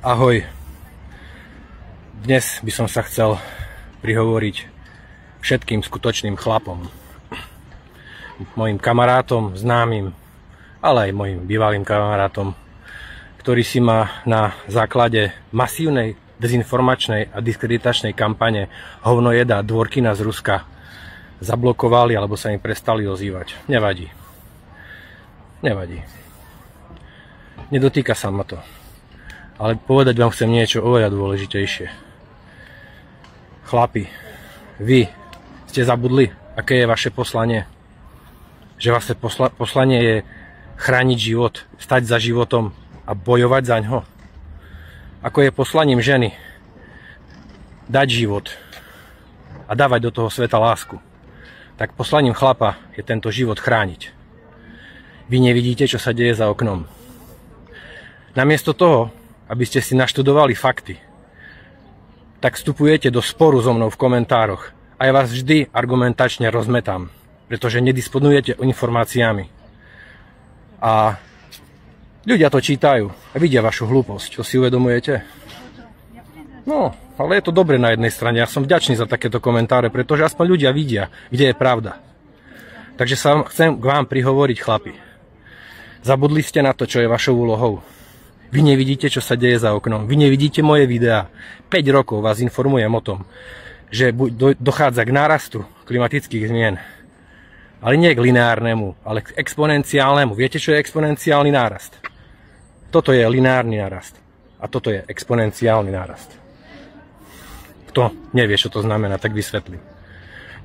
Ahoj. Dnes by som sa chcel prihovoriť všetkým skutočným chlapom. Mojim kamarátom, známym, ale aj mojim bývalým kamarátom, ktorí si ma na základe masívnej dezinformačnej a diskreditačnej kampane hovnojeda Dvorkina z Ruska zablokovali alebo sa im prestali ozývať. Nevadí. Nedotýka sa ma to. Ale povedať vám chcem niečo oveľa dôležitejšie. Chlapi, vy ste zabudli, aké je vaše poslanie? Že vaše poslanie je chrániť život, stať za životom a bojovať za ňo? Ako je poslaním ženy dať život a dávať do toho sveta lásku, tak poslaním chlapa je tento život chrániť. Vy nevidíte, čo sa deje za oknom. Namiesto toho, aby ste si naštudovali fakty, tak vstupujete do sporu so mnou v komentároch a ja vás vždy argumentačne rozmetám, pretože nedisponujete informáciami. A ľudia to čítajú a vidia vašu hlúposť. To si uvedomujete? No, ale je to dobre na jednej strane. Ja som vďačný za takéto komentáre, pretože aspoň ľudia vidia, kde je pravda. Takže sa chcem k vám prihovoriť, chlapi. Zabudli ste na to, čo je vašou úlohou. Vy nevidíte, čo sa deje za oknom. Vy nevidíte moje videá. 5 rokov vás informujem o tom, že dochádza k nárastu klimatických zmien. Ale nie k lineárnemu, ale k exponenciálnemu. Viete, čo je exponenciálny nárast? Toto je lineárny nárast. A toto je exponenciálny nárast. Kto nevie, čo to znamená, tak vysvetlím.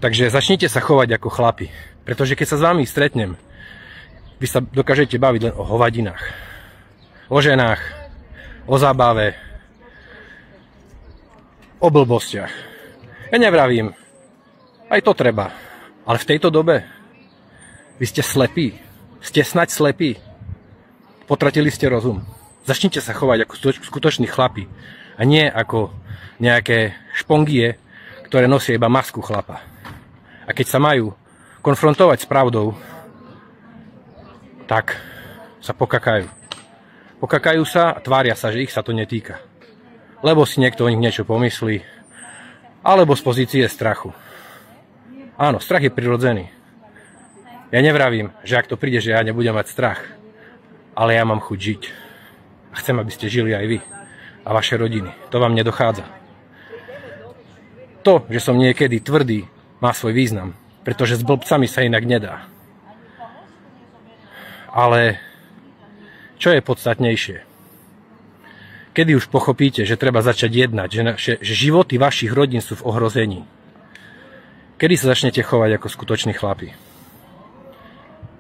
Takže začnite sa chovať ako chlapi. Pretože keď sa s vami stretnem, vy sa dokážete baviť len o hovadinách. O ženách, o zábave, o blbostiach. Ja nevravím, aj to treba, ale v tejto dobe vy ste slepí, ste snaď slepí, potratili ste rozum. Začnite sa chovať ako skutoční chlapi a nie ako nejaké špongie, ktoré nosia iba masku chlapa. A keď sa majú konfrontovať s pravdou, tak sa pokakajú. Pokakajú sa a tvária sa, že ich sa to netýka. Lebo si niekto o nich niečo pomyslí, alebo z pozície strachu. Áno, strach je prirodzený. Ja nevravím, že ak to príde, že ja nebudem mať strach, ale ja mám chuť žiť. A chcem, aby ste žili aj vy a vaše rodiny. To vám nedochádza. To, že som niekedy tvrdý, má svoj význam, pretože s blbcami sa inak nedá. Ale čo je podstatnejšie? Kedy už pochopíte, že treba začať jednať, že životy vašich rodín sú v ohrození? Kedy sa začnete chovať ako skutoční chlapi?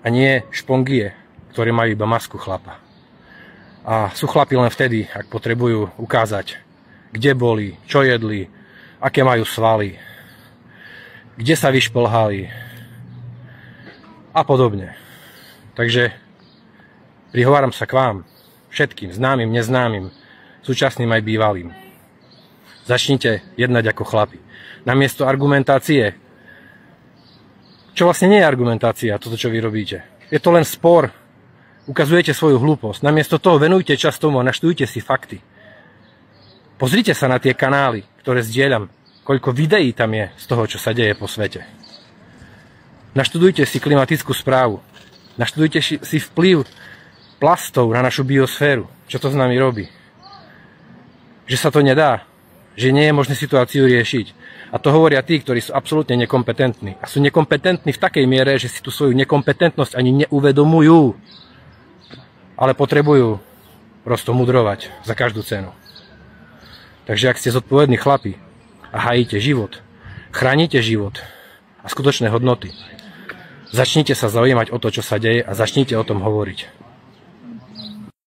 A nie špongie, ktoré majú iba masku chlapa. A sú chlapi len vtedy, ak potrebujú ukázať, kde boli, čo jedli, aké majú svaly, kde sa vyšplhali a podobne. Takže prihováram sa k vám, všetkým, známym, neznámym, súčasným aj bývalým. Začnite jednať ako chlapi. Namiesto argumentácie, čo vlastne nie je argumentácia, toto, čo vy robíte. Je to len spor. Ukazujete svoju hlúposť. Namiesto toho venujte čas tomu a naštudujte si fakty. Pozrite sa na tie kanály, ktoré zdieľam, koľko videí tam je z toho, čo sa deje po svete. Naštudujte si klimatickú správu. Naštudujte si vplyv plastov na našu biosféru. Čo to s nami robí? Že sa to nedá. Že nie je možné situáciu riešiť. A to hovoria tí, ktorí sú absolútne nekompetentní. A sú nekompetentní v takej miere, že si tú svoju nekompetentnosť ani neuvedomujú. Ale potrebujú prosto mudrovať za každú cenu. Takže ak ste zodpovední chlapi a hajíte život, chránite život a skutočné hodnoty, začnite sa zaujímať o to, čo sa deje a začnite o tom hovoriť.